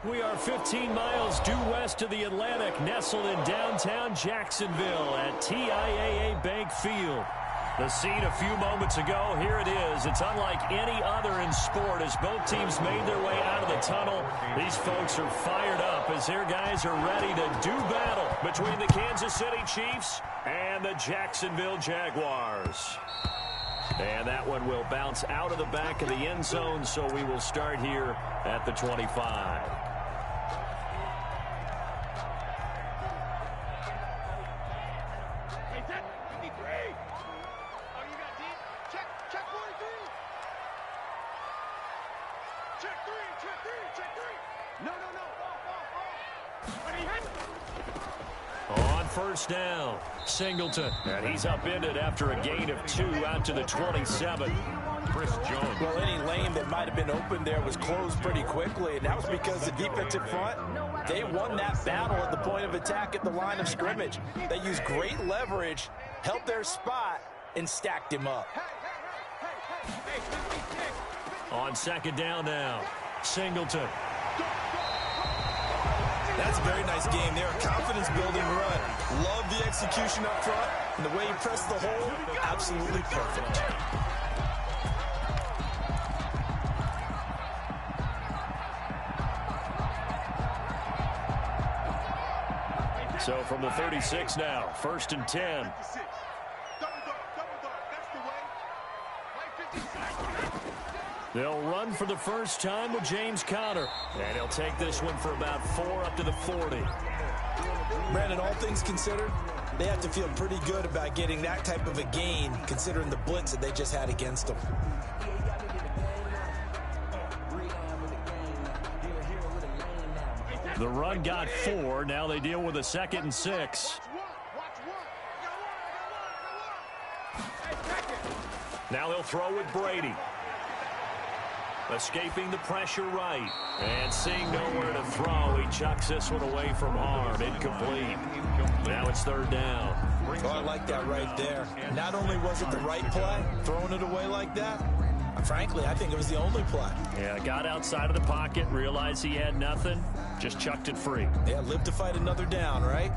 We are 15 miles due west of the Atlantic, nestled in downtown Jacksonville at TIAA Bank Field. The scene a few moments ago, here it is. It's unlike any other in sport as both teams made their way out of the tunnel. These folks are fired up as their guys are ready to do battle between the Kansas City Chiefs and the Jacksonville Jaguars. And that one will bounce out of the back of the end zone, so we will start here at the 25. On first down, Singleton. And he's upended after a gain of 2 out to the 27. Chris Jones. Well, any lane that might have been open there was closed pretty quickly, and that was because the defensive front, they won that battle at the point of attack at the line of scrimmage. They used great leverage, held their spot, and stacked him up. On second down now, Singleton. That's a very nice game there. Confidence-building run. Love the execution up front. And the way he pressed the hole, absolutely perfect. So from the 36 now, 1st and 10. They'll run for the first time with James Conner. And he'll take this one for about 4 up to the 40. Brandon, all things considered, they have to feel pretty good about getting that type of a gain, considering the blitz that they just had against them. The run got 4. Now they deal with a 2nd and 6. Now they'll throw with Brady. Escaping the pressure right. And seeing nowhere to throw, he chucks this one away from harm. Incomplete. Now it's 3rd down. Oh, I like that right there. Not only was it the right play, throwing it away like that, frankly, I think it was the only play. Yeah, got outside of the pocket, realized he had nothing, just chucked it free. Yeah, live to fight another down, right?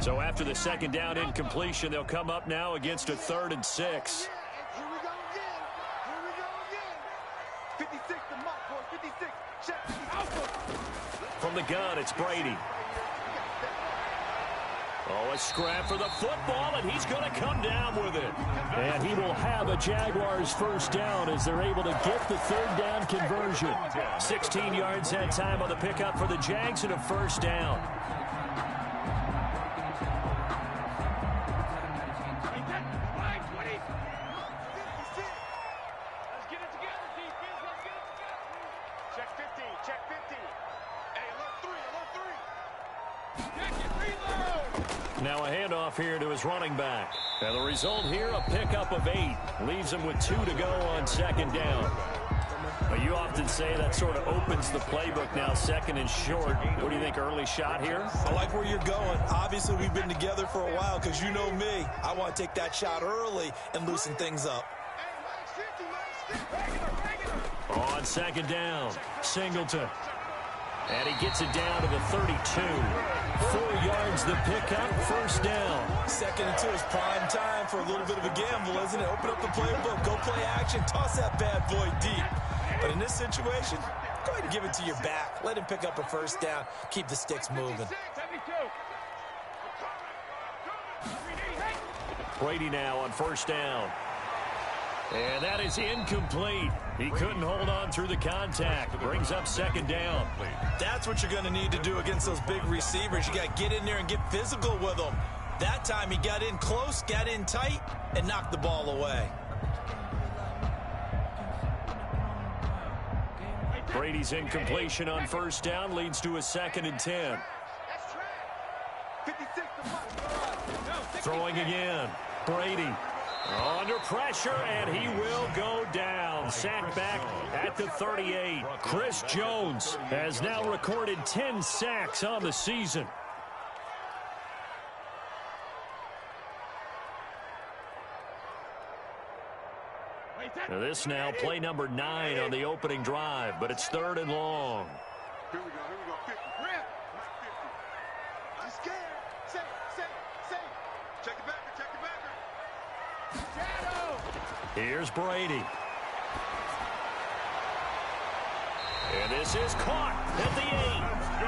So after the 2nd down incompletion, they'll come up now against a 3rd and 6. From the gun, it's Brady. Oh, a scrap for the football, and he's going to come down with it. And he will have a Jaguars first down as they're able to get the 3rd down conversion. 16 yards that time on the pickup for the Jags and a first down. Now a handoff here to his running back. And the result here, a pickup of 8. Leaves him with 2 to go on 2nd down. But you often say that sort of opens the playbook now, 2nd and short. What do you think, early shot here? I like where you're going. Obviously, we've been together for a while because you know me. I want to take that shot early and loosen things up. On 2nd down, Singleton. And he gets it down to the 32. 4 yards the pickup, first down. 2nd and 2 is prime time for a little bit of a gamble, isn't it? Open up the playbook, go play action, toss that bad boy deep. But in this situation, go ahead and give it to your back. Let him pick up a first down. Keep the sticks moving. Brady now on 1st down. And that is incomplete. He couldn't hold on through the contact. Brings up 2nd down. That's what you're going to need to do against those big receivers. You got to get in there and get physical with them. That time he got in close, got in tight, and knocked the ball away. Brady's incompletion on 1st down leads to a 2nd and 10. Throwing again. Brady. Under pressure, and he will go down. Sacked back at the 38. Chris Jones has now recorded 10 sacks on the season. This now play number 9 on the opening drive, but it's 3rd and long. Here we go. 50. Rip. 50. I'm scared. Say. Check it back. Shadow. Here's Brady. And this is caught at the 8.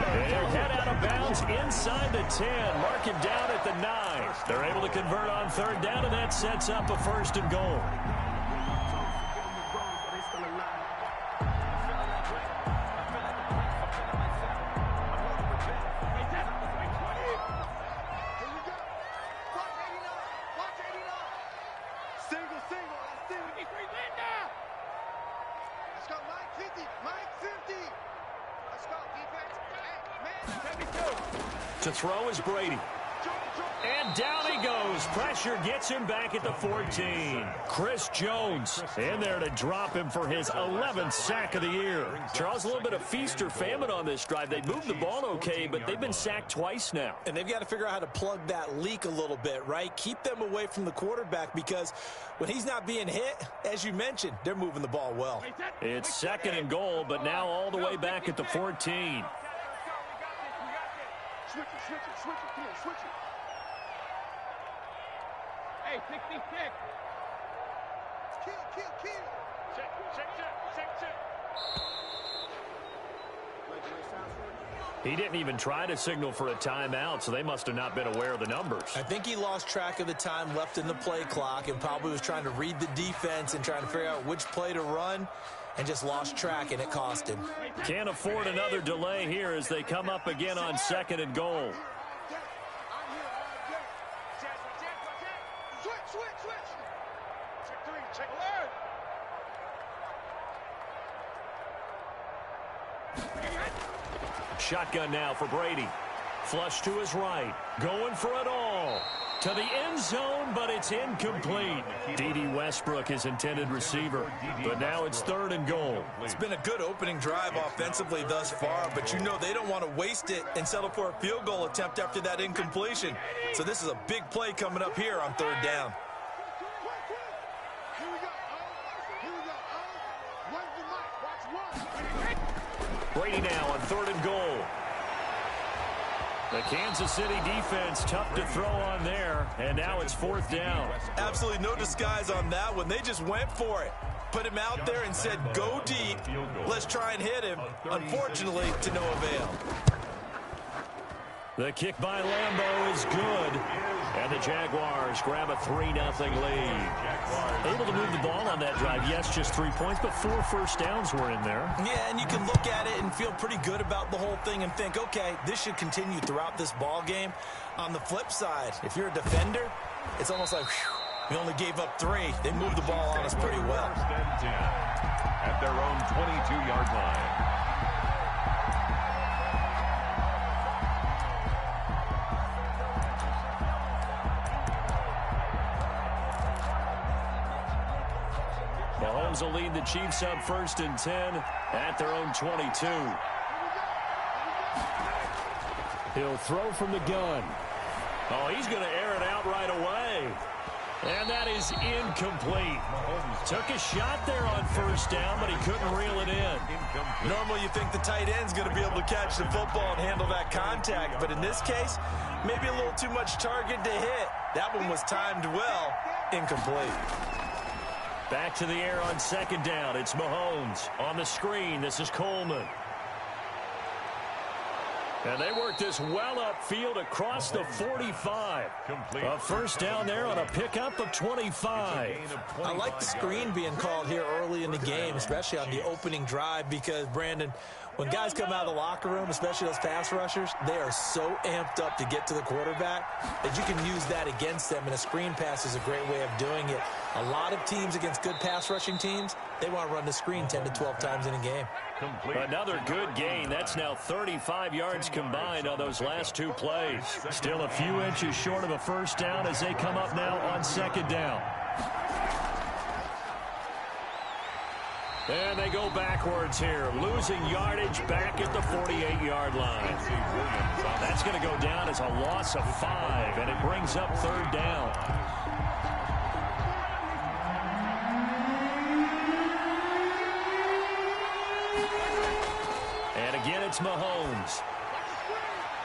And they'll head out of bounds inside the 10. Mark him down at the 9. They're able to convert on 3rd down, and that sets up a 1st and goal. To throw is Brady. And down he goes. Pressure gets him back at the 14. Chris Jones in there to drop him for his 11th sack of the year. Charles, a little bit of feast or famine on this drive. They moved the ball okay, but they've been sacked twice now. And they've got to figure out how to plug that leak a little bit, right? Keep them away from the quarterback, because when he's not being hit, as you mentioned, they're moving the ball well. It's 2nd and goal, but now all the way back at the 14. Switch it. Come on, switch it. Hey, pick. Kill. Check. He didn't even try to signal for a timeout, so they must have not been aware of the numbers. I think he lost track of the time left in the play clock and probably was trying to read the defense and trying to figure out which play to run, and just lost track, and it cost him. Can't afford another delay here as they come up again on 2nd and goal. Switch. Check 3. Check alert. Shotgun now for Brady. Flush to his right. Going for it all. To the end zone, but it's incomplete. D.D. Westbrook, his intended receiver. But now it's 3rd and goal. It's been a good opening drive offensively thus far, but you know they don't want to waste it and settle for a field goal attempt after that incompletion. So this is a big play coming up here on 3rd down. Brady now on 3rd and goal. The Kansas City defense tough to throw on there, and now it's 4th down. Absolutely no disguise on that one. They just went for it. Put him out there and said, go deep. Let's try and hit him. Unfortunately, to no avail. The kick by Lambeau is good. And the Jaguars grab a 3-0 lead. Able to move the ball on that drive. Yes, just 3 points, but 4 first downs were in there. Yeah, and you can look at it and feel pretty good about the whole thing and think, okay, this should continue throughout this ball game. On the flip side, if you're a defender, it's almost like, whew, we only gave up 3. They moved the ball on us pretty well. At their own 22-yard line. Mahomes will lead the Chiefs up 1st and 10 at their own 22. He'll throw from the gun. Oh, he's going to air it out right away. And that is incomplete. Took a shot there on 1st down, but he couldn't reel it in. Normally you think the tight end's going to be able to catch the football and handle that contact, but in this case, maybe a little too much target to hit. That one was timed well. Incomplete. Back to the air on 2nd down. It's Mahomes. On the screen, this is Coleman. And they work this well upfield across the 45. A 1st down there on a pickup of 25. I like the screen being called here early in the game, especially on the opening drive, because, Brandon, when guys come out of the locker room, especially those pass rushers, they are so amped up to get to the quarterback that you can use that against them, and a screen pass is a great way of doing it. A lot of teams against good pass rushing teams, they want to run the screen 10 to 12 times in a game. Another good gain. That's now 35 yards combined on those last 2 plays. Still a few inches short of a 1st down as they come up now on 2nd down. And they go backwards here, losing yardage back at the 48-yard line. That's going to go down as a loss of 5, and it brings up 3rd down. it's Mahomes.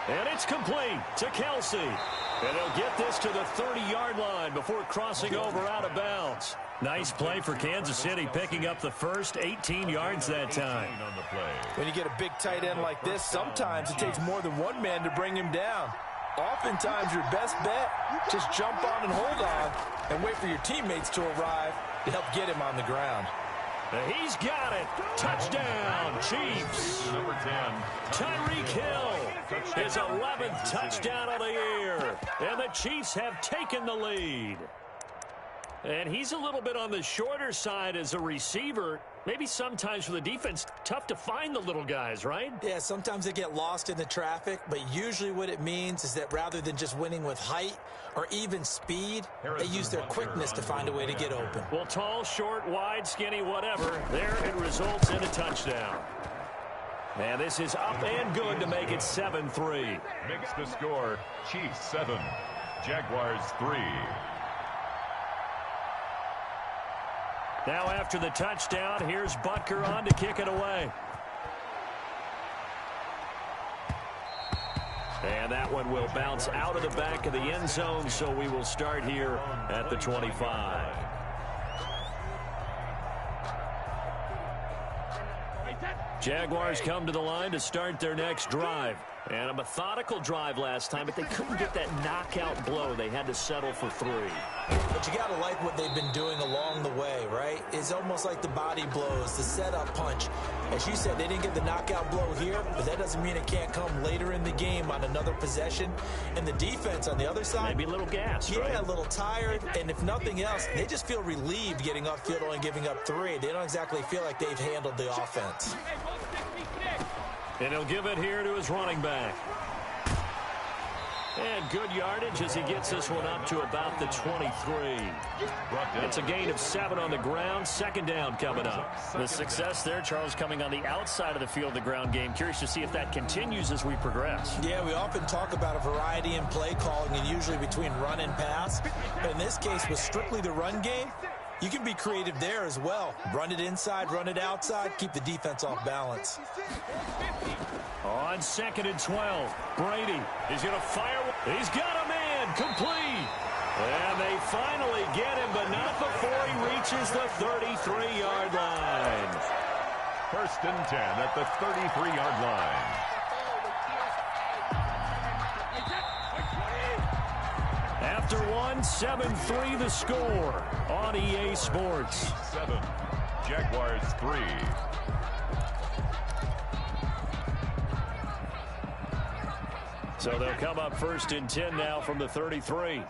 And it's complete to Kelsey. And he'll get this to the 30-yard line before crossing over out of bounds. Nice play for Kansas City, picking up the first 18 yards that time. When you get a big tight end like this, sometimes it takes more than one man to bring him down. Oftentimes, your best bet, just jump on and hold on and wait for your teammates to arrive to help get him on the ground. He's got it. Touchdown, Chiefs. Number 10. Tyreek Hill, his 11th touchdown of the year. And the Chiefs have taken the lead. And he's a little bit on the shorter side as a receiver. Maybe sometimes for the defense, tough to find the little guys, right? Yeah, sometimes they get lost in the traffic, but usually what it means is that rather than just winning with height or even speed, they use their quickness to find a way to get open. Well, tall, short, wide, skinny, whatever, there it results in a touchdown. And this is up and good to make it 7-3. Makes the score Chiefs 7, Jaguars 3. Now after the touchdown, here's Butker on to kick it away. And that one will bounce out of the back of the end zone, so we will start here at the 25. Jaguars come to the line to start their next drive. And a methodical drive last time, but they couldn't get that knockout blow. They had to settle for 3. But you got to like what they've been doing along the way, right? It's almost like the body blows, the setup punch. As you said, they didn't get the knockout blow here, but that doesn't mean it can't come later in the game on another possession. And the defense on the other side, maybe a little gassed, yeah, right? A little tired. And if nothing else, they just feel relieved getting upfield only giving up 3. They don't exactly feel like they've handled the offense. And he'll give it here to his running back. And good yardage as he gets this one up to about the 23. It's a gain of 7 on the ground. Second down coming up. The success there, Charles, coming on the outside of the field, the ground game. Curious to see if that continues as we progress. Yeah, we often talk about a variety in play calling and usually between run and pass. But in this case, with strictly the run game, you can be creative there as well. Run it inside, run it outside, keep the defense off balance. On 2nd and 12, Brady is going to fire. He's got a man, complete. And they finally get him, but not before he reaches the 33-yard line. 1st and 10 at the 33-yard line. After 7-3 the score on EA Sports. 7, Jaguars 3. So they'll come up 1st and 10 now from the 33.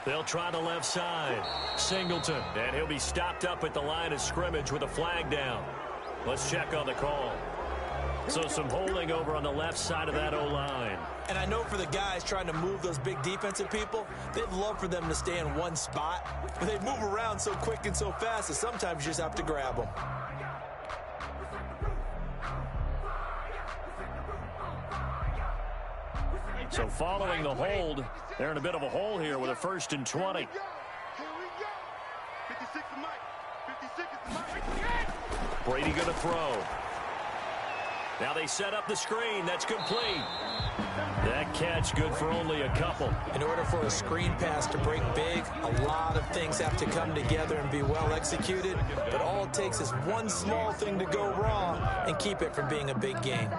They'll try the left side. Singleton, and he'll be stopped up at the line of scrimmage with a flag down. Let's check on the call. So some holding over on the left side of that O-line. And I know for the guys trying to move those big defensive people, they'd love for them to stay in one spot. But they move around so quick and so fast that sometimes you just have to grab them. So following the hold, they're in a bit of a hole here with a 1st and 20. Here we go. 56 is Mike. 56 is Mike. Brady going to throw. Now they set up the screen. That's complete. That catch good for only a couple. In order for a screen pass to break big, a lot of things have to come together and be well executed. But all it takes is one small thing to go wrong and keep it from being a big game.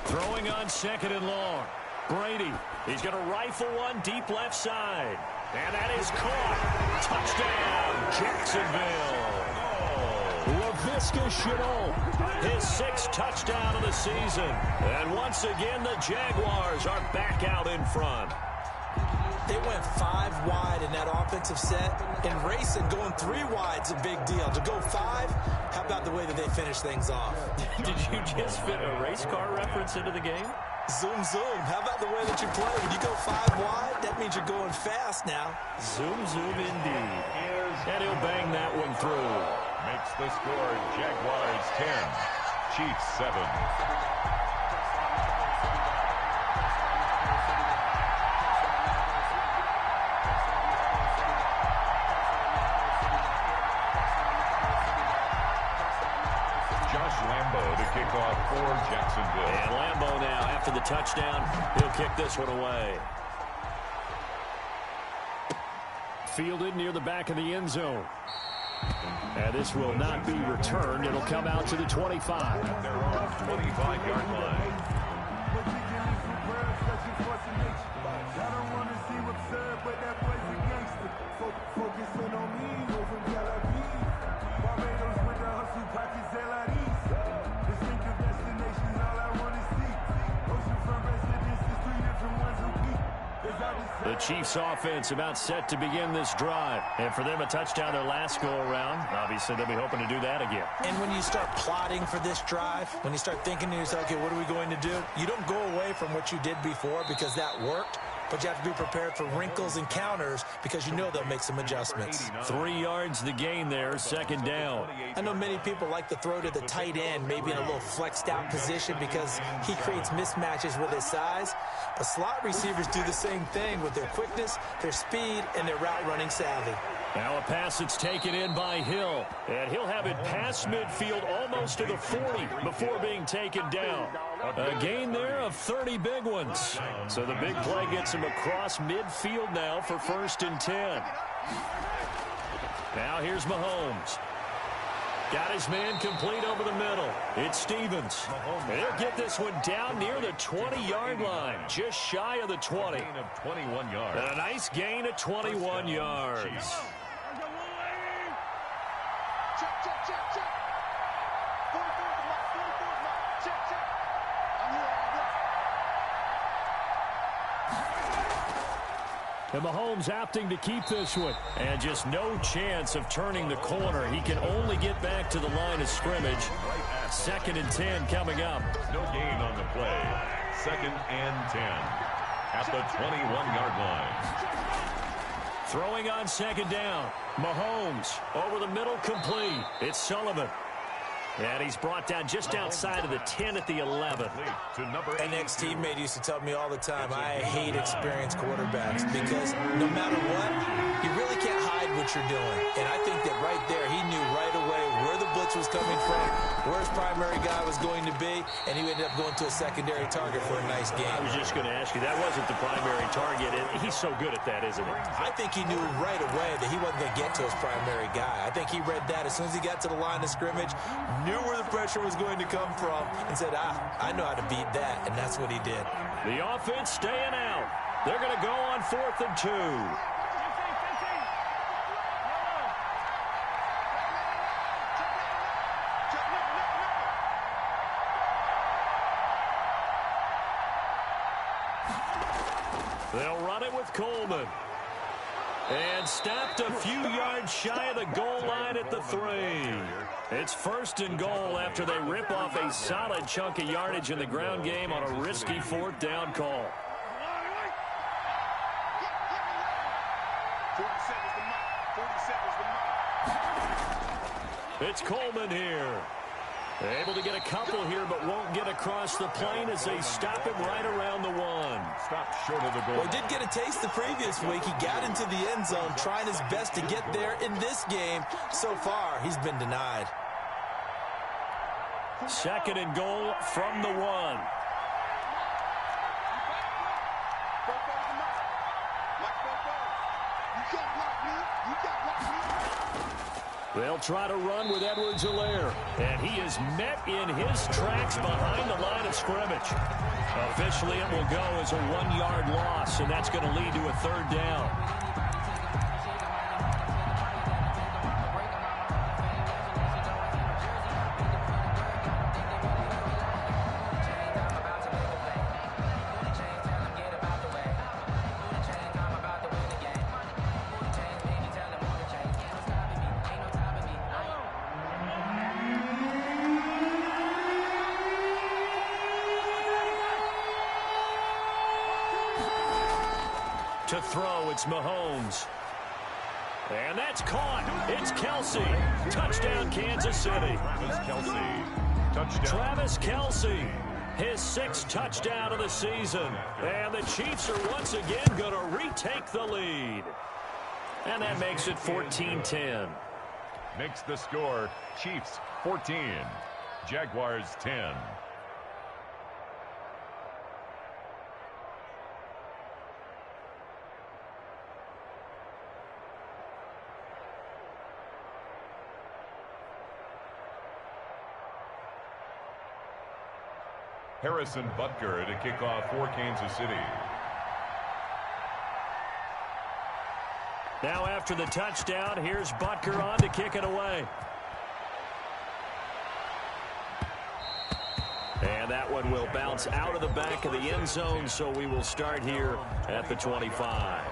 Throwing on 2nd and long. Brady, he's going to rifle one deep left side. And that is caught. Touchdown, Jacksonville. Laviska Shenault, his 6th touchdown of the season. And once again, the Jaguars are back out in front. They went 5 wide in that offensive set. In racing, going 3 wide's a big deal. To go 5, how about the way that they finish things off? Did you just fit a race car reference into the game? Zoom, zoom. How about the way that you play? When you go 5 wide, that means you're going fast now. Zoom, zoom indeed. And he'll bang that one through. Makes the score Jaguars 10, Chiefs 7. To kick off for Jacksonville. And Lambeau now, after the touchdown, he'll kick this one away. Fielded near the back of the end zone. And this will not be returned. It'll come out to the 25. They're on 25-yard line. The Chiefs offense about set to begin this drive. And for them, a touchdown their last go-around. Obviously, they'll be hoping to do that again. And when you start plotting for this drive, when you start thinking to yourself, okay, what are we going to do? You don't go away from what you did before because that worked. But you have to be prepared for wrinkles and counters because you know they'll make some adjustments. 3 yards the gain there, second down. I know many people like to throw to the tight end, maybe in a little flexed out position because he creates mismatches with his size. But slot receivers do the same thing with their quickness, their speed, and their route running savvy. Now a pass that's taken in by Hill. And he'll have it past midfield almost to the 40 before being taken down. A gain there of 30 big ones. So the big play gets him across midfield now for 1st and 10. Now here's Mahomes. Got his man complete over the middle. It's Stevens. And he'll get this one down near the 20-yard line, just shy of the 20. Gain of 21 yards. And a nice gain of 21 yards. Check, check, check, check. 44 is mark, 44 is mark. Check, check. I'm here all day. And Mahomes opting to keep this one. And just no chance of turning the corner. He can only get back to the line of scrimmage. 2nd and 10 coming up. No gain on the play. 2nd and 10 at the 21-yard line. Throwing on 2nd down. Mahomes over the middle, complete. It's Sullivan. And he's brought down just outside of the 10 at the 11. An ex-teammate used to tell me all the time, I hate experienced quarterbacks because no matter what, you really can't hide what you're doing. And I think that right there, he knew right away where the blitz was coming from, where his primary guy was going to be, and he ended up going to a secondary target for a nice game. I was just going to ask you, that wasn't the primary target, and he's so good at that, isn't he? I think he knew right away that he wasn't going to get to his primary guy. I think he read that as soon as he got to the line of scrimmage, knew where the pressure was going to come from, and said, I know how to beat that, and that's what he did. The offense staying out. They're going to go on 4th and 2. They'll run it with Coleman. And stopped a few yards shy of the goal line at the 3. It's 1st and goal after they rip off a solid chunk of yardage in the ground game on a risky 4th down call. 47 is the mark. 47 is the mark. It's Coleman here. Able to get a couple here, but won't get across the plane as they stop him right around the 1. Stopped short of the goal. Well, he did get a taste the previous week. He got into the end zone, trying his best to get there in this game. So far, he's been denied. 2nd and goal from the 1. They'll try to run with Edwards-Helaire, and he is met in his tracks behind the line of scrimmage. Officially, it will go as a 1-yard loss, and that's going to lead to a 3rd down. To throw, it's Mahomes. And that's caught. It's Kelsey. Touchdown, Kansas City. Travis Kelsey. Touchdown. Travis Kelsey. His 6th touchdown of the season. And the Chiefs are once again going to retake the lead. And that makes it 14-10. Makes the score Chiefs 14, Jaguars 10. Harrison Butker to kick off for Kansas City. Now after the touchdown, here's Butker on to kick it away. And that one will bounce out of the back of the end zone, so we will start here at the 25.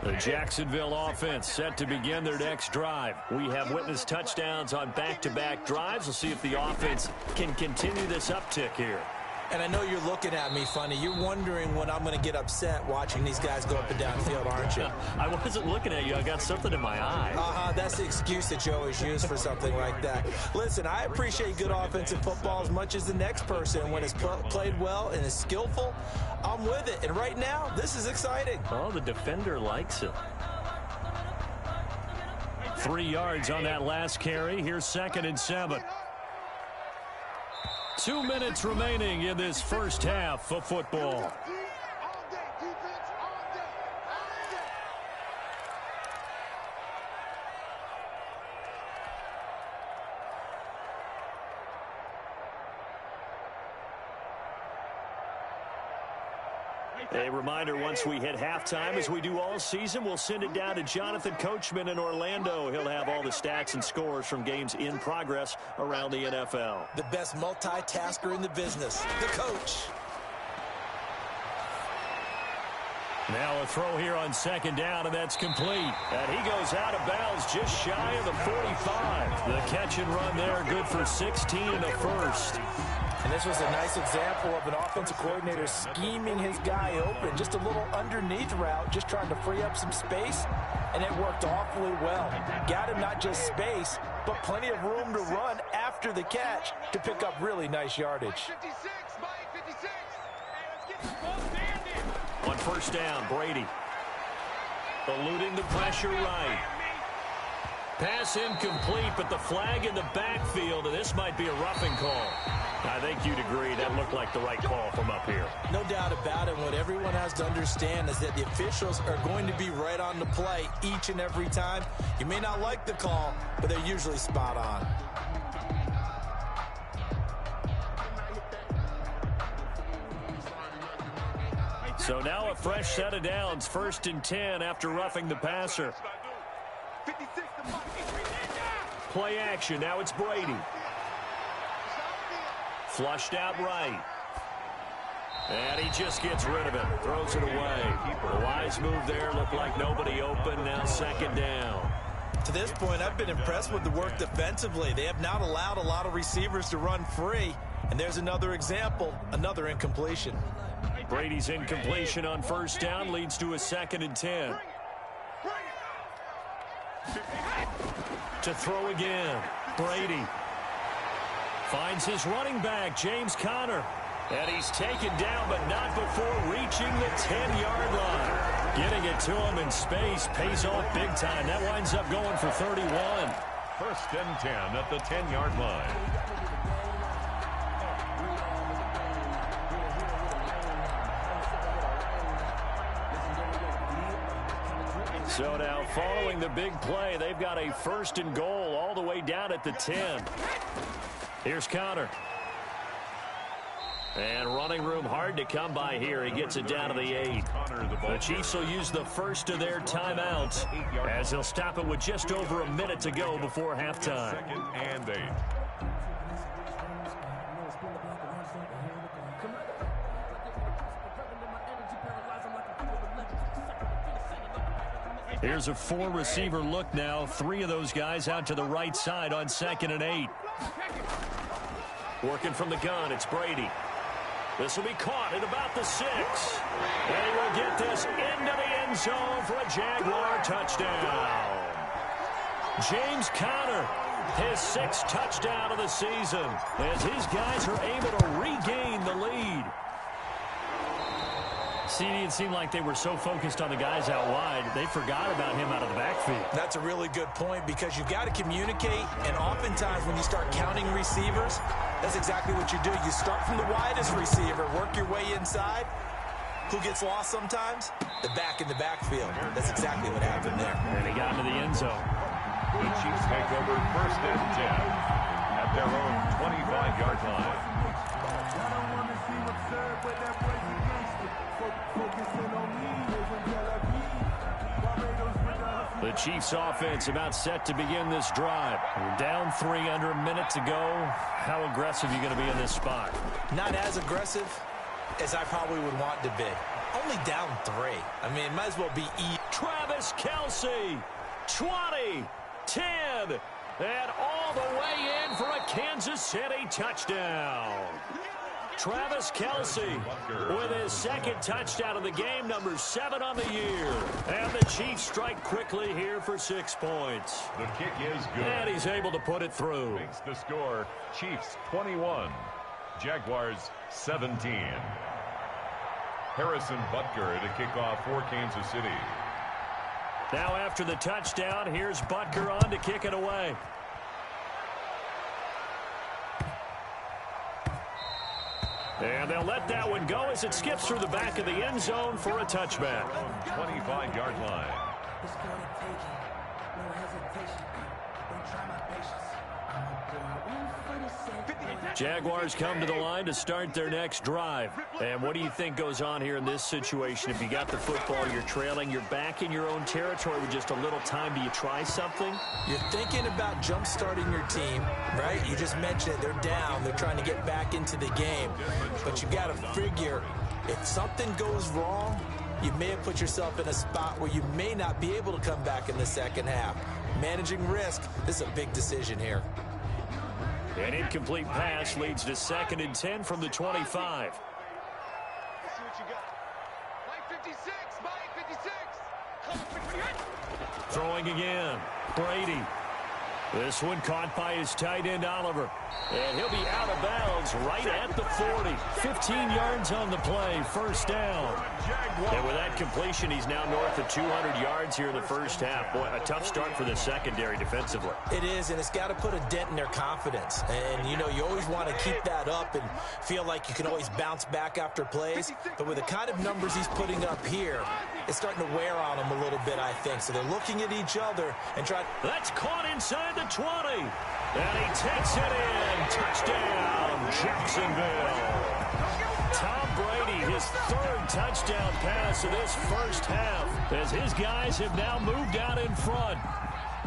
The Jacksonville offense set to begin their next drive. We have witnessed touchdowns on back-to-back drives. We'll see if the offense can continue this uptick here. And I know you're looking at me funny. You're wondering when I'm going to get upset watching these guys go up and down the field, aren't you? I wasn't looking at you. I got something in my eye. That's the excuse that you always use for something like that. Listen, I appreciate good offensive football as much as the next person. When it's played well and is skillful, I'm with it. And right now, this is exciting. Oh, the defender likes it. 3 yards on that last carry. Here's 2nd and 7. 2 minutes remaining in this first half of football. A reminder, once we hit halftime, as we do all season, we'll send it down to Jonathan Coachman in Orlando. He'll have all the stats and scores from games in progress around the NFL. The best multitasker in the business, the coach. Now a throw here on 2nd down, and that's complete. And he goes out of bounds just shy of the 45. The catch and run there, good for 16 and a first. And this was a nice example of an offensive coordinator scheming his guy open. Just a little underneath route, just trying to free up some space, and it worked awfully well. Got him not just space, but plenty of room to run after the catch to pick up really nice yardage. On 1st down, Brady. Eluding the pressure right. Pass incomplete, but the flag in the backfield, and this might be a roughing call. I think you'd agree that looked like the right call from up here. No doubt about it. What everyone has to understand is that the officials are going to be right on the play each and every time. You may not like the call, but they're usually spot on. So now a fresh set of downs, 1st and 10 after roughing the passer. Play action, now it's Brady. Flushed out right. And he just gets rid of it, throws it away. A wise move there, looked like nobody open, now 2nd down. To this point, I've been impressed with the work defensively. They have not allowed a lot of receivers to run free. And there's another example, another incompletion. Brady's incompletion on 1st down leads to a 2nd and 10. To throw again, Brady. Finds his running back, James Conner. And he's taken down, but not before reaching the 10-yard line. Getting it to him in space pays off big time. That winds up going for 31. 1st and 10 at the 10-yard line. So now following the big play, they've got a 1st and goal all the way down at the 10. Here's Conner. And running room hard to come by here. He gets it down to the 8. The Chiefs will use the first of their timeouts as they'll stop it with just over a minute to go before halftime. 2nd and 8. Here's a 4-receiver look now. 3 of those guys out to the right side on 2nd and 8. Working from the gun, it's Brady. This will be caught at about the 6. They will get this into the end zone for a Jaguar touchdown. James Conner, his 6th touchdown of the season, as his guys are able to regain the lead. CD, it seemed like they were so focused on the guys out wide, they forgot about him out of the backfield. That's a really good point because you've got to communicate, and oftentimes when you start counting receivers, that's exactly what you do. You start from the widest receiver, work your way inside. Who gets lost sometimes? The back in the backfield. That's exactly what happened there. And he got into the end zone. The Chiefs take over 1st and 10 at their own 25-yard line. The Chiefs offense about set to begin this drive. We're down 3 under a minute to go. How aggressive are you going to be in this spot? Not as aggressive as I probably would want to be. Only down 3. I mean, it might as well be Travis Kelce, 20, 10, and all the way in for a Kansas City touchdown. Travis Kelce with his 2nd touchdown of the game, number 7 on the year. And the Chiefs strike quickly here for 6 points. The kick is good. And he's able to put it through. Makes the score Chiefs 21, Jaguars 17. Harrison Butker to kick off for Kansas City. Now after the touchdown, here's Butker on to kick it away. And they'll let that one go as it skips through the back of the end zone for a touchback. 25-yard line. Jaguars come to the line to start their next drive. And what do you think goes on here in this situation? If you got the football, you're trailing, you're back in your own territory with just a little time. Do you try something? You're thinking about jump-starting your team, right? You just mentioned it. They're down. They're trying to get back into the game. But you got to figure, if something goes wrong, you may have put yourself in a spot where you may not be able to come back in the second half. Managing risk, this is a big decision here. An incomplete pass leads to 2nd and 10 from the 25. Let's see what you got. Mike 56, Mike 56. Throwing again. Brady. This one caught by his tight end, Oliver. And he'll be out of bounds right at the 40. 15 yards on the play. 1st down. And with that completion, he's now north of 200 yards here in the first half. Boy, a tough start for the secondary defensively. It is, and it's got to put a dent in their confidence. And, you know, you always want to keep that up and feel like you can always bounce back after plays. But with the kind of numbers he's putting up here, it's starting to wear on them a little bit, I think. So they're looking at each other and trying. That's caught inside the 20. And he takes it in. Touchdown, Jacksonville. Tom Brady, his 3rd touchdown pass of this first half, as his guys have now moved out in front.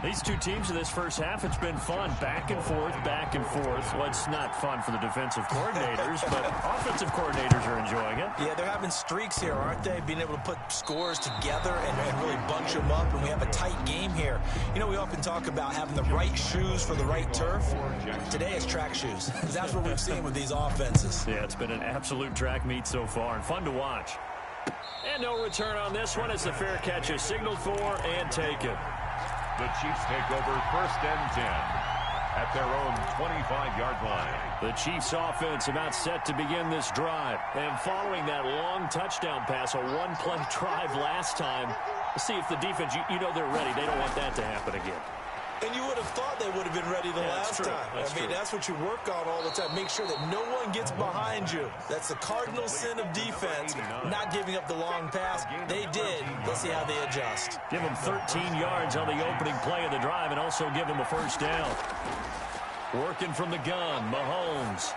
These two teams in this first half, it's been fun. Back and forth, back and forth. Well, it's not fun for the defensive coordinators, but offensive coordinators are enjoying it. Yeah, they're having streaks here, aren't they? Being able to put scores together and really bunch them up, and we have a tight game here. You know, we often talk about having the right shoes for the right turf. Today it's track shoes. That's what we've seen with these offenses. Yeah, it's been an absolute track meet so far, and fun to watch. And no return on this one as the fair catch is signaled for and taken. The Chiefs take over 1st and 10 at their own 25-yard line. The Chiefs offense about set to begin this drive. And following that long touchdown pass, a one-play drive last time, let's see if the defense, you know they're ready. They don't want that to happen again. And you would have thought they would have been ready the last time. That's what you work on all the time. Make sure that no one gets behind you. That's the cardinal sin of defense, not giving up the long pass. They did. Let's see how they adjust. Give them 13 yards on the opening play of the drive and also give them a 1st down. Working from the gun, Mahomes.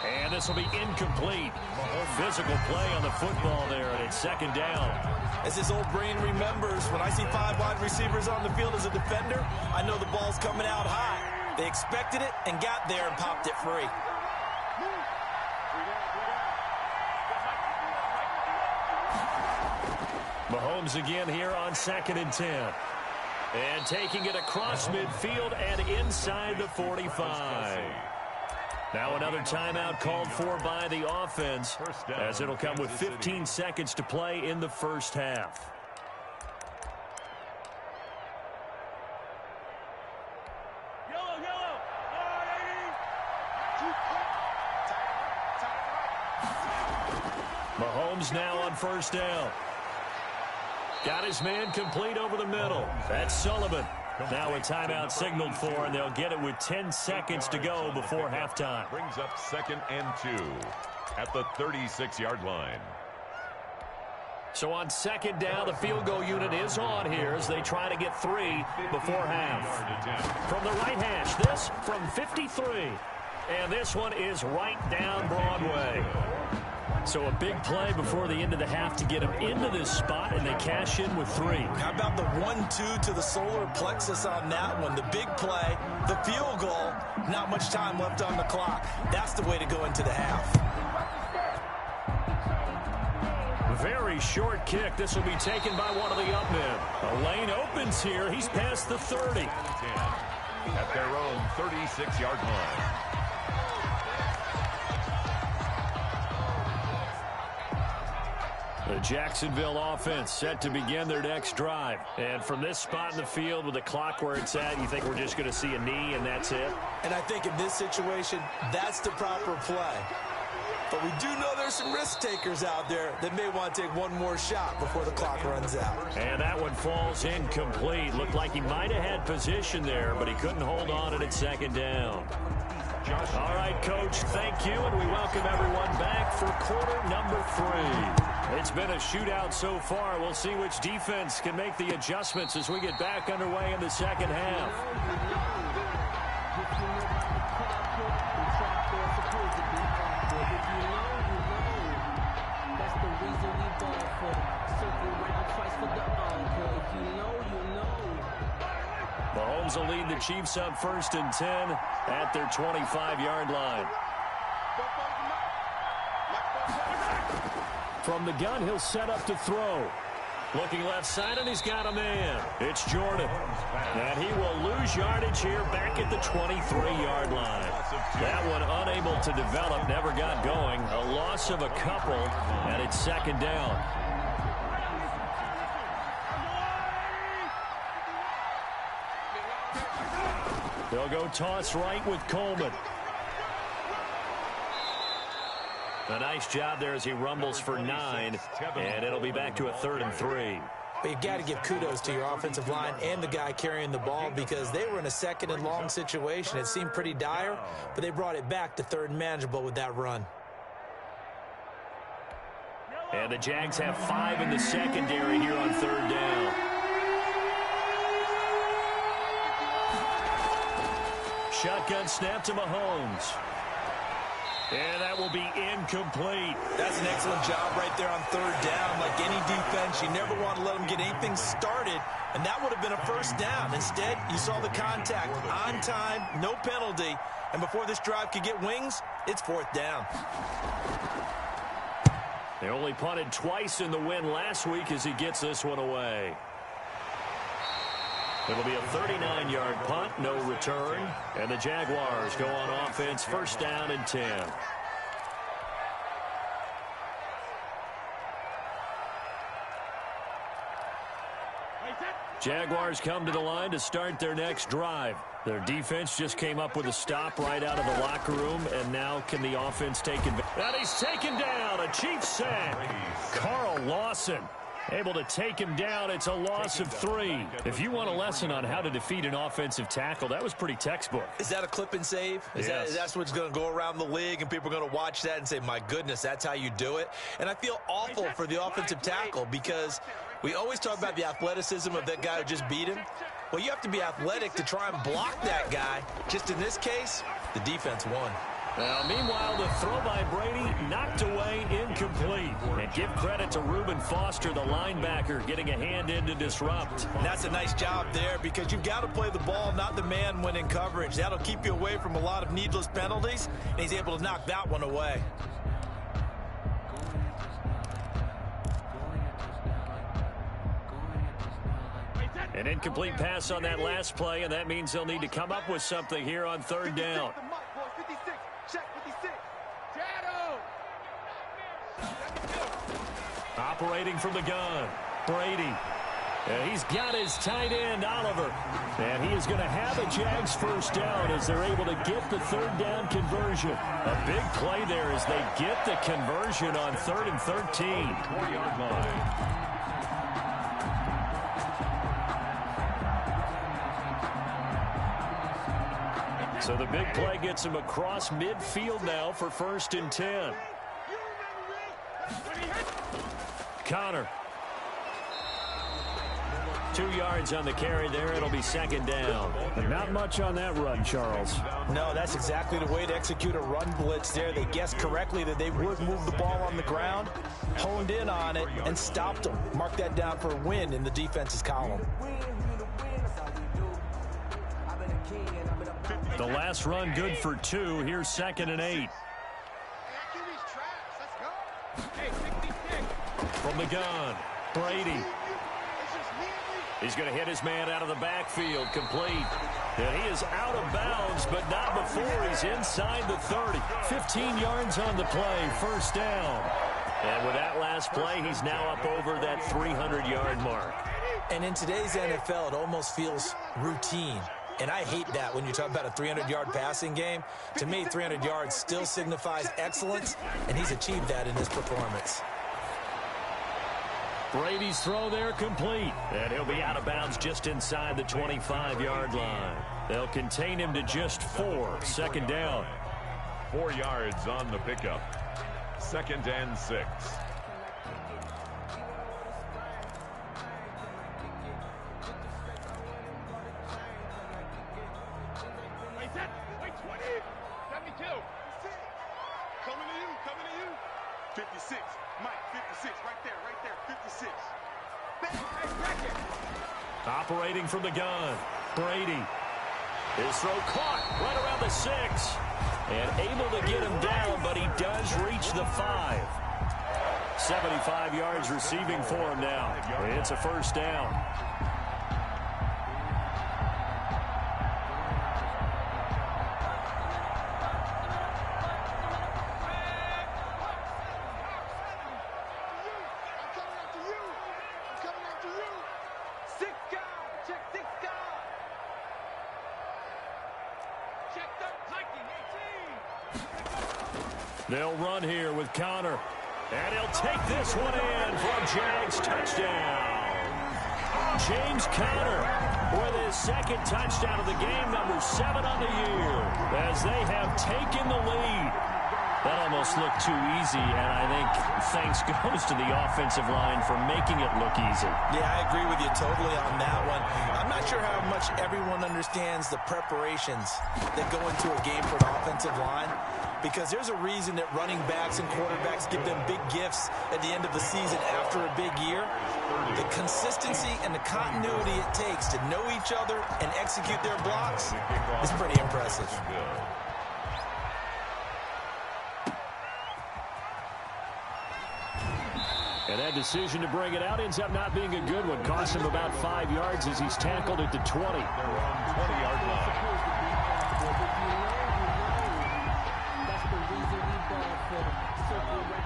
And this will be incomplete. Physical play on the football there, and it's 2nd down. As his old brain remembers, when I see 5 wide receivers on the field as a defender, I know the ball's coming out high. They expected it and got there and popped it free. Mahomes again here on 2nd and 10. And taking it across midfield and inside the 45. Now another timeout called for by the offense, as it'll come with 15 seconds to play in the first half. Mahomes now on first down. Got his man complete over the middle. That's Sullivan. Now a timeout signaled for, and they'll get it with 10 seconds to go before halftime. Brings up 2nd and 2 at the 36-yard line. So on 2nd down, the field goal unit is on here as they try to get 3 before half. From the right hash, this from 53. And this one is right down Broadway. So a big play before the end of the half to get them into this spot, and they cash in with 3. How about the 1-2 to the solar plexus on that one? The big play, the field goal, not much time left on the clock. That's the way to go into the half. Very short kick. This will be taken by one of the up men. A lane opens here. He's past the 30. At their own 36-yard line. The Jacksonville offense set to begin their next drive. And from this spot in the field with the clock where it's at, you think we're just going to see a knee and that's it? And I think in this situation, that's the proper play. But we do know there's some risk takers out there that may want to take one more shot before the clock runs out. And that one falls incomplete. Looked like he might have had position there, but he couldn't hold on it at 2nd down. All right, Coach, thank you, and we welcome everyone back for quarter number 3. It's been a shootout so far. We'll see which defense can make the adjustments as we get back underway in the second half. Mahomes will lead the Chiefs up 1st and 10 at their 25-yard line. From the gun, he'll set up to throw. Looking left side, and he's got a man. It's Jordan. And he will lose yardage here back at the 23-yard line. That one unable to develop, never got going. A loss of a couple, and it's 2nd down. They'll go toss right with Coleman. A nice job there as he rumbles for 9, and it'll be back to a 3rd and 3. But you got to give kudos to your offensive line and the guy carrying the ball because they were in a 2nd and long situation. It seemed pretty dire, but they brought it back to 3rd and manageable with that run. And the Jags have 5 in the secondary here on 3rd down. Shotgun snap to Mahomes. And that will be incomplete. That's an excellent job right there on 3rd down. Like any defense, you never want to let them get anything started, and that would have been a 1st down. Instead, you saw the contact on time, no penalty, and before this drive could get wings, it's 4th down. They only punted twice in the win last week as he gets this one away. It'll be a 39-yard punt, no return. And the Jaguars go on offense, 1st down and 10. Jaguars come to the line to start their next drive. Their defense just came up with a stop right out of the locker room, and now can the offense take advantage? And he's taken down, a Chiefs sack. Carl Lawson able to take him down. It's a loss of 3. If you want a lesson on how to defeat an offensive tackle, that was pretty textbook. Is that a clip and save? Yes. That's what's going to go around the league, and people are going to watch that and say, my goodness, that's how you do it? And I feel awful for the offensive tackle because we always talk about the athleticism of that guy who just beat him. Well, you have to be athletic to try and block that guy. Just in this case, the defense won. Now, meanwhile, the throw by Brady knocked away, incomplete. And give credit to Reuben Foster, the linebacker, getting a hand in to disrupt. And that's a nice job there because you've got to play the ball, not the man when in coverage. That'll keep you away from a lot of needless penalties, and he's able to knock that one away. An incomplete pass on that last play, and that means they'll need to come up with something here on 3rd down. Check. Operating from the gun, Brady. And he's got his tight end, Oliver. And he is going to have a Jags first down as they're able to get the third down conversion. A big play there as they get the conversion on 3rd and 13. 20-yard line. So the big play gets him across midfield now for 1st and 10. Connor. 2 yards on the carry there. It'll be 2nd down. And not much on that run, Charles. No, that's exactly the way to execute a run blitz there. They guessed correctly that they would move the ball on the ground, honed in on it, and stopped them. Mark that down for a win in the defense's column. The last run good for 2. Here's 2nd and 8. From the gun, Brady. He's going to hit his man out of the backfield, complete. And he is out of bounds, but not before he's inside the 30. 15 yards on the play, 1st down. And with that last play, he's now up over that 300-yard mark. And in today's NFL, it almost feels routine. And I hate that when you talk about a 300-yard passing game. To me, 300 yards still signifies excellence, and he's achieved that in his performance. Brady's throw there complete. And he'll be out of bounds just inside the 25-yard line. They'll contain him to just 4. 2nd down. 4 yards on the pickup. 2nd and 6. Wait, 20, 72. Coming to you. 56, Mike, 56, right there, 56. Operating from the gun, Brady. His throw caught right around the 6. And able to get him down, but he does reach the 5. 75 yards receiving for him now. It's a 1st down. They'll run here with Connor. And he'll take this one in for a Jags touchdown. James Conner with his 2nd touchdown of the game, number 7 on the year, as they have taken the lead. That almost looked too easy, and I think thanks goes to the offensive line for making it look easy. Yeah, I agree with you totally on that one. I'm not sure how much everyone understands the preparations that go into a game for an offensive line, because there's a reason that running backs and quarterbacks give them big gifts at the end of the season after a big year. The consistency and the continuity it takes to know each other and execute their blocks is pretty impressive. And that decision to bring it out ends up not being a good one. Cost him about 5 yards as he's tackled at the 20. They're on 20-yard line.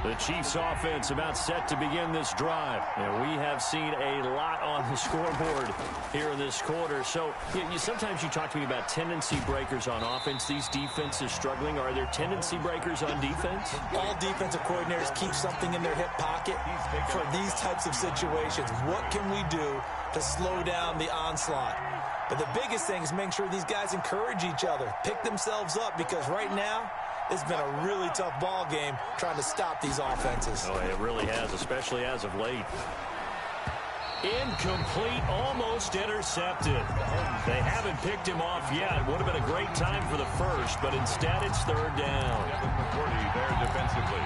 The Chiefs offense about set to begin this drive. And we have seen a lot on the scoreboard here in this quarter. So sometimes you talk to me about tendency breakers on offense. These defenses struggling. Are there tendency breakers on defense? All defensive coordinators keep something in their hip pocket for these types of situations. What can we do to slow down the onslaught? But the biggest thing is make sure these guys encourage each other, pick themselves up, because right now, it's been a really tough ball game trying to stop these offenses. Oh, it really has, especially as of late. Incomplete, almost intercepted. They haven't picked him off yet. Would have been a great time for the first, but instead it's 3rd down. 40 there defensively.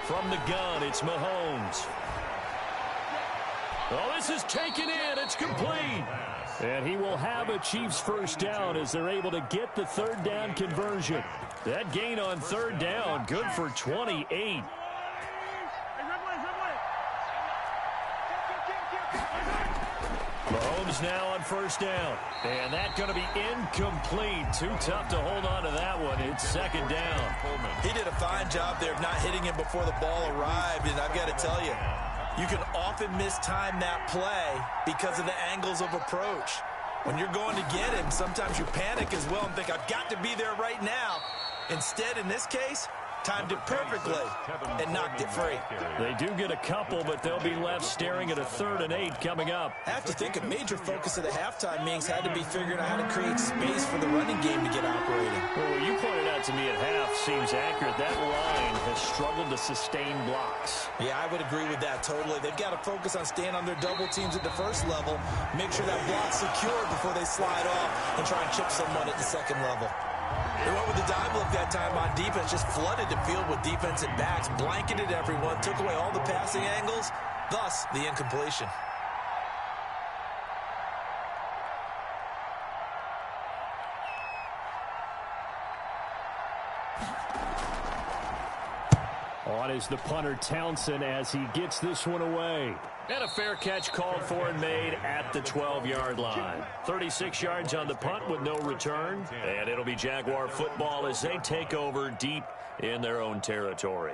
From the gun, it's Mahomes. Oh, this is taken in. It's complete. And he will have a Chiefs first down as they're able to get the 3rd down conversion. That gain on 3rd down, good for 28. Mahomes now on first down. And that's going to be incomplete. Too tough to hold on to that one. It's second down. He did a fine job there of not hitting him before the ball arrived. And I've got to tell you, you can often mistime that play because of the angles of approach. When you're going to get him, sometimes you panic as well and think, I've got to be there right now. Instead, in this case, timed it perfectly and knocked it free. They do get a couple, but they'll be left staring at a 3rd and 8 coming up. I have to think a major focus of the halftime meetings had to be figuring out how to create space for the running game to get operating. Well, what you pointed out to me at half seems accurate. That line has struggled to sustain blocks. Yeah, I would agree with that totally. They've got to focus on staying on their double teams at the first level, make sure that block's secured before they slide off and try and chip someone at the second level. They went with the dive look that time on defense, just flooded the field with defensive backs, blanketed everyone, took away all the passing angles, thus the incompletion. On is the punter Townsend as he gets this one away. And a fair catch called for and made at the 12-yard line. 36 yards on the punt with no return. And it'll be Jaguar football as they take over deep in their own territory.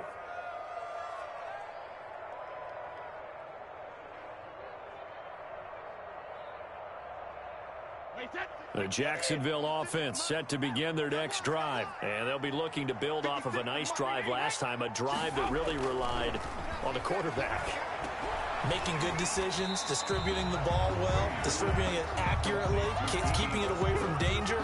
The Jacksonville offense set to begin their next drive. And they'll be looking to build off of a nice drive last time, a drive that really relied on the quarterback. Making good decisions, distributing the ball well, distributing it accurately, keeping it away from danger.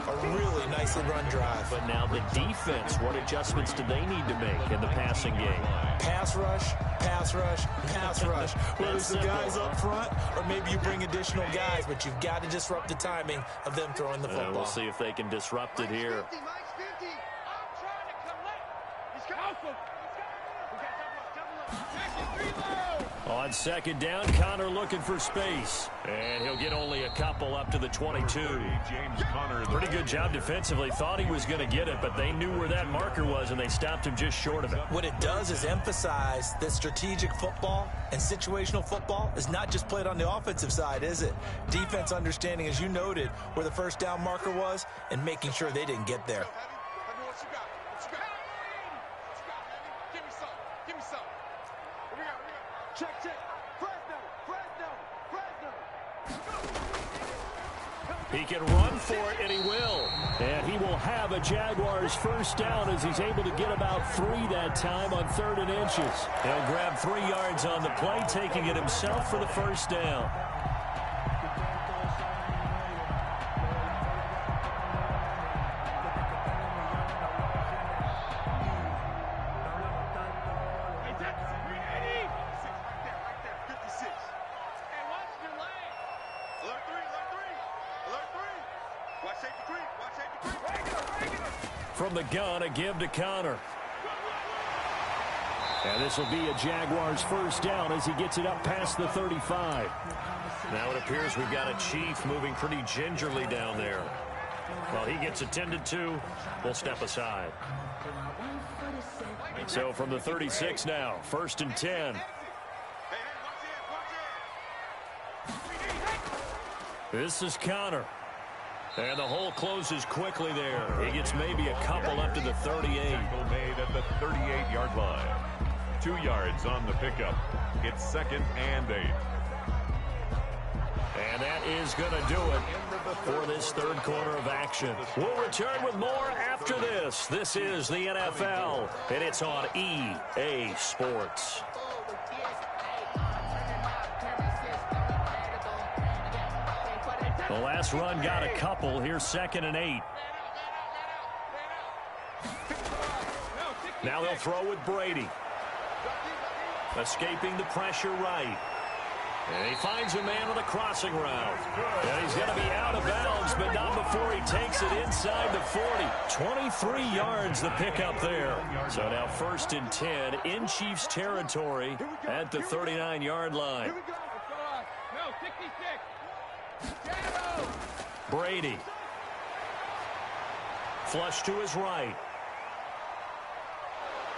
A really nicely run drive. But now the defense, what adjustments do they need to make in the passing game? Pass rush, pass rush, pass rush. Whether it's the guys up front or maybe you bring additional guys, but you've got to disrupt the timing of them throwing the football. We'll see if they can disrupt it here. Mike's 50. I'm trying to collect. He's got double up. On second down, Connor looking for space. And he'll get only a couple up to the 22. James Conner. Pretty good job defensively. Thought he was going to get it, but they knew where that marker was, and they stopped him just short of it. What it does is emphasize that strategic football and situational football is not just played on the offensive side, is it? Defense understanding, as you noted, where the first down marker was and making sure they didn't get there. What you got? What you got? What you got, Heavy? Give me some. Give me some. What we got? Check. Fresno. He can run for it, and he will. And he will have a Jaguars first down as he's able to get about 3 that time on 3rd and inches. He'll grab 3 yards on the play, taking it himself for the first down. From the gun, a give to Connor. And this will be a Jaguars first down as he gets it up past the 35. Now it appears we've got a Chief moving pretty gingerly down there. While he gets attended to, we'll step aside. So from the 36 now, 1st and 10. This is Connor. And the hole closes quickly there. He gets maybe a couple up to the 38. Made at the 38-yard line. 2 yards on the pickup. It's 2nd and 8. And that is going to do it for this 3rd quarter of action. We'll return with more after this. This is the NFL, and it's on EA Sports. The last run got a couple. Here's 2nd and 8. Now they'll throw with Brady. Escaping the pressure right. And he finds a man on the crossing route. And he's going to be out of bounds, but not before he takes it inside the 40. 23 yards the pickup there. So now 1st and 10 in Chiefs territory at the 39-yard line. Brady. Flush to his right.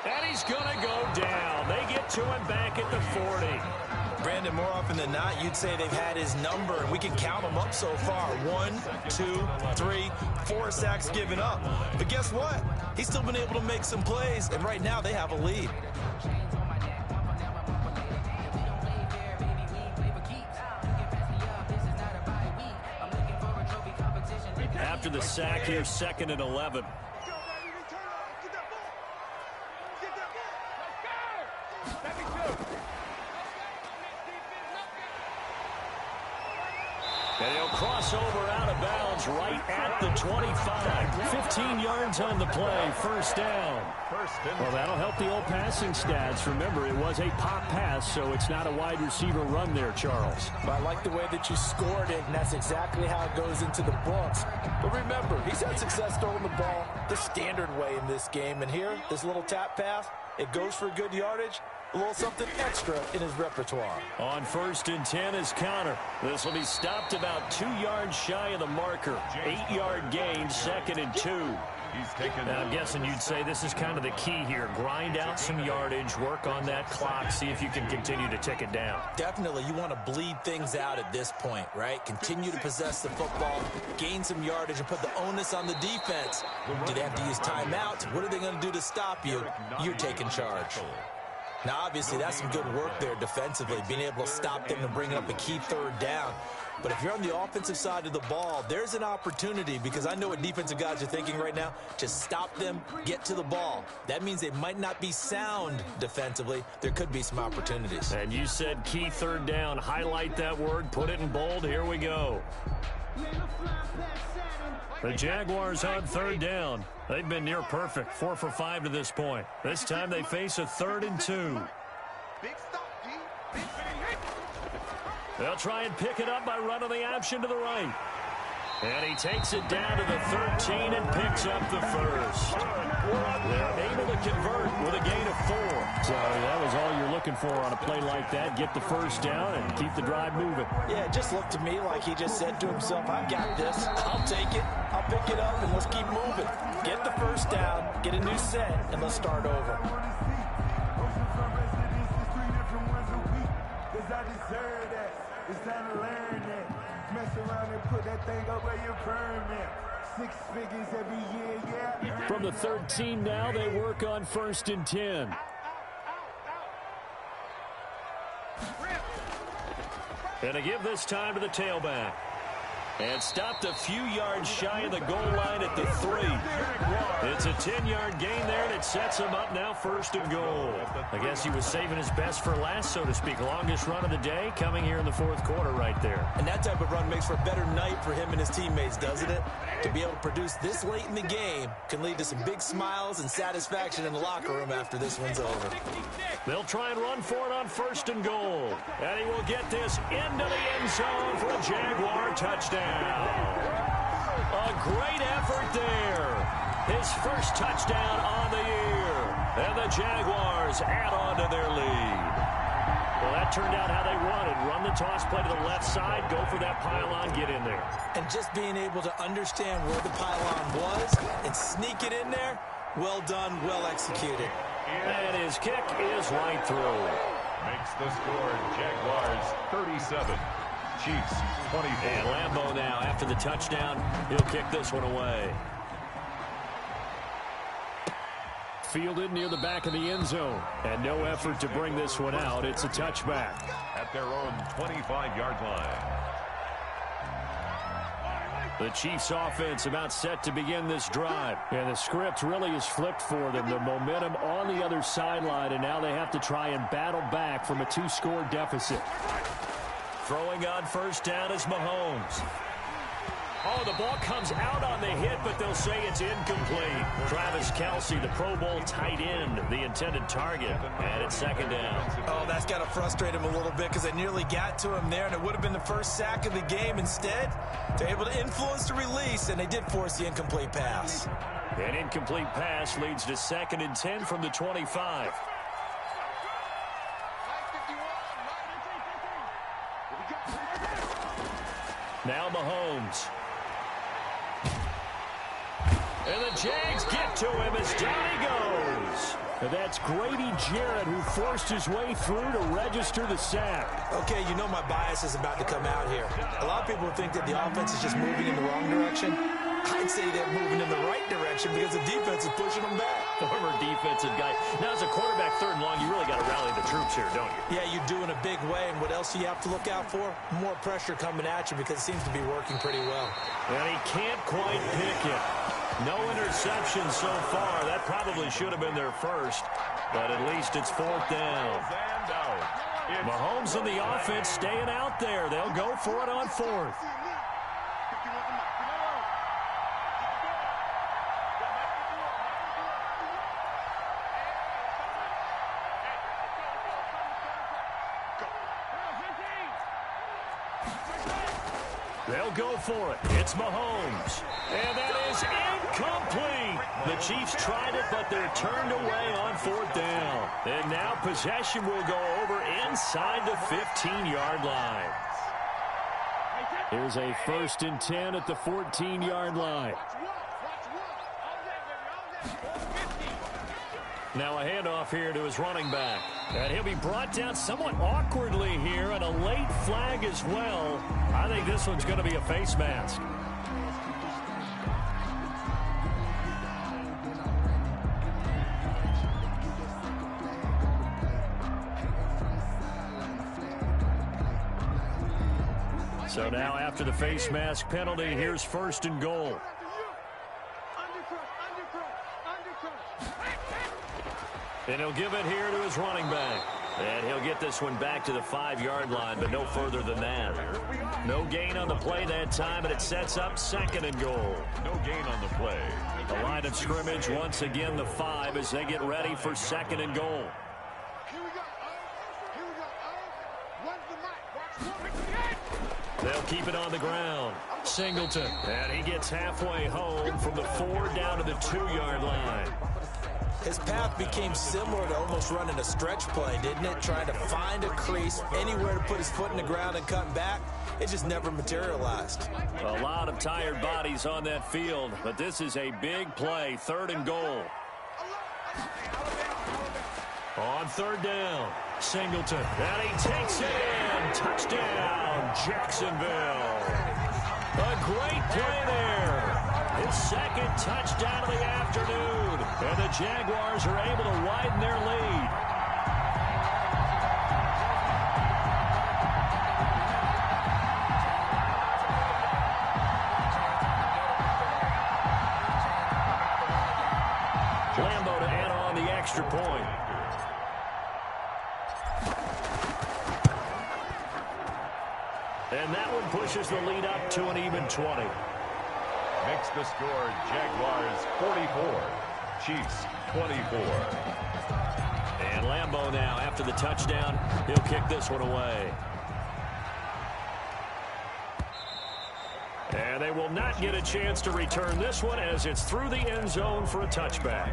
And he's going to go down. They get it to him back at the 40. Brandon, more often than not, you'd say they've had his number, and we can count them up so far. 1, 2, 3, 4 sacks given up. But guess what? He's still been able to make some plays, and right now they have a lead. After the sack here, 2nd and 11. And he'll cross over out of bounds right at the 25. 15 yards on the play, first down. Well, that'll help the old passing stats. Remember, it was a pop pass, so it's not a wide receiver run there, Charles. But I like the way that you scored it, and that's exactly how it goes into the books. But remember, he's had success throwing the ball the standard way in this game. And here, this little tap pass, it goes for good yardage. A little something extra in his repertoire. On 1st and 10 is Connor. This will be stopped about 2 yards shy of the marker. 8-yard gain, 2nd and 2. Now, I'm guessing you'd say this is kind of the key here. Grind out some yardage, work on that clock, see if you can continue to tick it down. Definitely, you want to bleed things out at this point, right? Continue to possess the football, gain some yardage, and put the onus on the defense. Do they have to use timeouts? What are they going to do to stop you? You're taking charge. Now, obviously, that's some good work there defensively, being able to stop them and bring up a key 3rd down. But if you're on the offensive side of the ball, there's an opportunity, because I know what defensive guys are thinking right now. Just stop them, get to the ball. That means they might not be sound defensively. There could be some opportunities. And you said key 3rd down. Highlight that word, put it in bold. Here we go. The Jaguars on 3rd down. They've been near perfect, 4 for 5 to this point. This time they face a 3rd and 2. They'll try and pick it up by running the option to the right. And he takes it down to the 13 and picks up the first. They're able to convert with a gain of 4. So that was all you're looking for on a play like that. Get the first down and keep the drive moving. Yeah, it just looked to me like he just said to himself, I've got this. I'll take it. I'll pick it up, and let's keep moving. Get the first down, get a new set, and let's start over. It's time to learn that. Mess around and put that thing up where you permit. 6 figures every year, yeah. From the 13 now, they work on 1st and 10. And they give this time to the tailback. And stopped a few yards shy of the goal line at the 3. It's a 10-yard gain there, and it sets him up now 1st and goal. I guess he was saving his best for last, so to speak. Longest run of the day coming here in the 4th quarter right there. And that type of run makes for a better night for him and his teammates, doesn't it? To be able to produce this late in the game can lead to some big smiles and satisfaction in the locker room after this one's over. They'll try and run for it on 1st and goal. And he will get this into the end zone for a Jaguar touchdown. A great effort there. His first touchdown on the year. And the Jaguars add on to their lead. Well, that turned out how they wanted. Run the toss play to the left side, go for that pylon, get in there. And just being able to understand where the pylon was and sneak it in there, well done, well executed. And his kick is right through. Makes the score Jaguars 37. Chiefs 24. And Lambeau now, after the touchdown, he'll kick this one away. Fielded near the back of the end zone. And no effort to bring this one out. It's a touchback. At their own 25-yard line. The Chiefs offense about set to begin this drive. And the script really is flipped for them. The momentum on the other sideline, and now they have to try and battle back from a 2-score deficit. Throwing on 1st down is Mahomes. Oh, the ball comes out on the hit, but they'll say it's incomplete. Travis Kelce, the Pro Bowl tight end, the intended target, and it's 2nd down. Oh, that's got to frustrate him a little bit because they nearly got to him there, and it would have been the first sack of the game. Instead, they're able to influence the release, and they did force the incomplete pass. An incomplete pass leads to 2nd and 10 from the 25. Now Mahomes. And the Jags get to him as down he goes. And that's Grady Jarrett who forced his way through to register the sack. Okay, you know my bias is about to come out here. A lot of people think that the offense is just moving in the wrong direction. I'd say they're moving in the right direction because the defense is pushing them back. Former defensive guy. Now, as a quarterback, 3rd and long, you really got to rally the troops here, don't you? Yeah, you do in a big way. And what else do you have to look out for? More pressure coming at you because it seems to be working pretty well. And he can't quite pick it. No interception so far. That probably should have been their first, but at least it's 4th down. Mahomes and the offense staying out there. They'll go for it on 4th. They'll go for it. It's Mahomes. And that is incomplete. The Chiefs tried it, but they're turned away on 4th down. And now possession will go over inside the 15-yard line. Here's a 1st and 10 at the 14-yard line. Now a handoff here to his running back. And he'll be brought down somewhat awkwardly here, and a late flag as well. I think this one's going to be a face mask. So now after the face mask penalty, here's 1st and goal. And he'll give it here to his running back. And he'll get this one back to the 5-yard line, but no further than that. No gain on the play that time, and it sets up 2nd and goal. No gain on the play. The line of scrimmage, once again, the 5 as they get ready for 2nd and goal. They'll keep it on the ground. Singleton. And he gets halfway home from the 4 down to the 2-yard line. His path became similar to almost running a stretch play, didn't it? Trying to find a crease, anywhere to put his foot in the ground and cut back. It just never materialized. A lot of tired bodies on that field, but this is a big play. 3rd and goal. On 3rd down, Singleton. And he takes it in. Touchdown, Jacksonville. A great play there. His 2nd touchdown of the afternoon. And the Jaguars are able to widen their lead. Lambo to add on the extra point. And that one pushes the lead up to an even 20. Makes the score Jaguars 44, Chiefs 24. And Lambo now, after the touchdown, he'll kick this one away. And they will not get a chance to return this one as it's through the end zone for a touchback.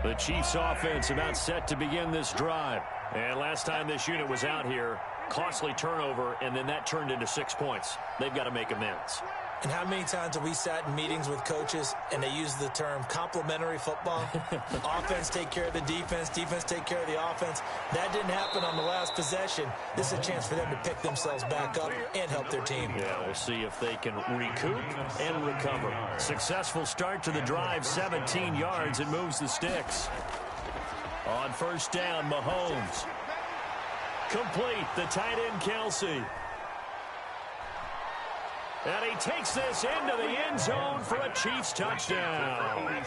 The Chiefs offense about set to begin this drive. And last time this unit was out here, costly turnover, and then that turned into 6 points. They've got to make amends. And how many times have we sat in meetings with coaches and they use the term complementary football? Offense take care of the defense, defense take care of the offense. That didn't happen on the last possession. This is a chance for them to pick themselves back up and help their team. Yeah, we'll see if they can recoup and recover. Successful start to the drive, 17 yards, and moves the sticks. On 1st down, Mahomes. Complete, the tight end, Kelsey. And he takes this into the end zone for a Chiefs touchdown.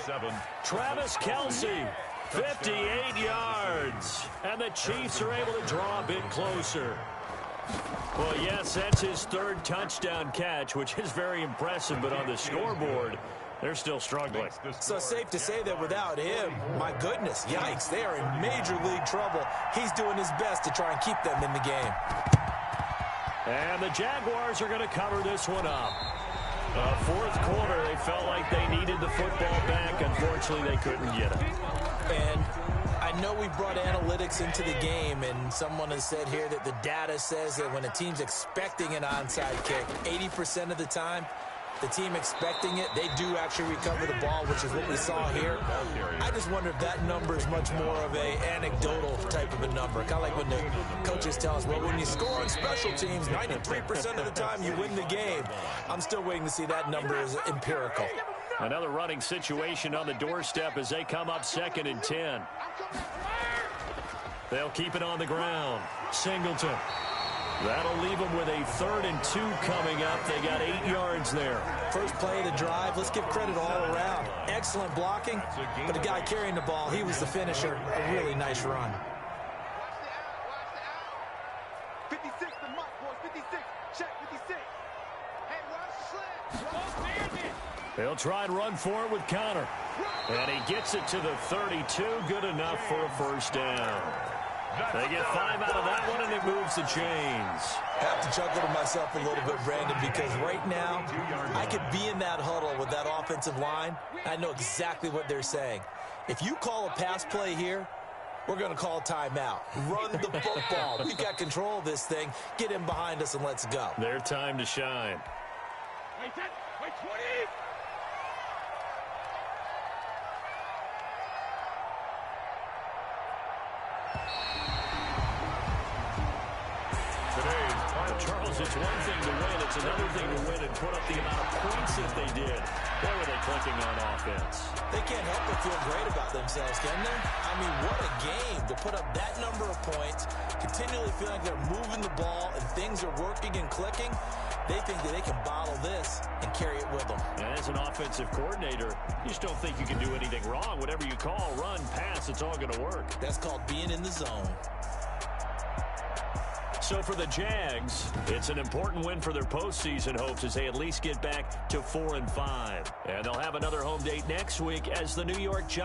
Travis Kelsey, 58 yards. And the Chiefs are able to draw a bit closer. Well, yes, that's his 3rd touchdown catch, which is very impressive, but on the scoreboard, they're still struggling. So safe to say that without him, my goodness, yikes, they are in major league trouble. He's doing his best to try and keep them in the game. And the Jaguars are going to cover this one up. 4th quarter, they felt like they needed the football back. Unfortunately, they couldn't get it. And I know we brought analytics into the game, and someone has said here that the data says that when a team's expecting an onside kick, 80% of the time, the team expecting it, they do actually recover the ball, which is what we saw here. I just wonder if that number is much more of a anecdotal type of a number. Kind of like when the coaches tell us, well, when you score on special teams, 93% of the time you win the game. I'm still waiting to see that number as empirical. Another running situation on the doorstep as they come up 2nd and 10. They'll keep it on the ground. Singleton. That'll leave them with a 3rd and 2 coming up. They got 8 yards there. First play of the drive, let's give credit all around. Excellent blocking, but the guy carrying the ball, he was the finisher. A really nice run. 56, the mark, boys. 56. Check, 56. Hey, watch the slant. They'll try and run for it with Connor. And he gets it to the 32. Good enough for a first down. They get 5 out of that one, and it moves the chains. I have to chuckle to myself a little bit, Brandon, because right now I could be in that huddle with that offensive line. I know exactly what they're saying. If you call a pass play here, we're going to call a timeout. Run the football. We've got control of this thing. Get in behind us and let's go. Their time to shine. Wait, 10. Wait, 20. Charles, it's one thing to win. It's another thing to win and put up the amount of points that they did. Boy, were they clicking on offense. They can't help but feel great about themselves, can they? I mean, what a game to put up that number of points, continually feeling like they're moving the ball and things are working and clicking. They think that they can bottle this and carry it with them. And as an offensive coordinator, you just don't think you can do anything wrong. Whatever you call, run, pass, it's all going to work. That's called being in the zone. So for the Jags, it's an important win for their postseason hopes as they at least get back to 4-5. And they'll have another home date next week as the New York Giants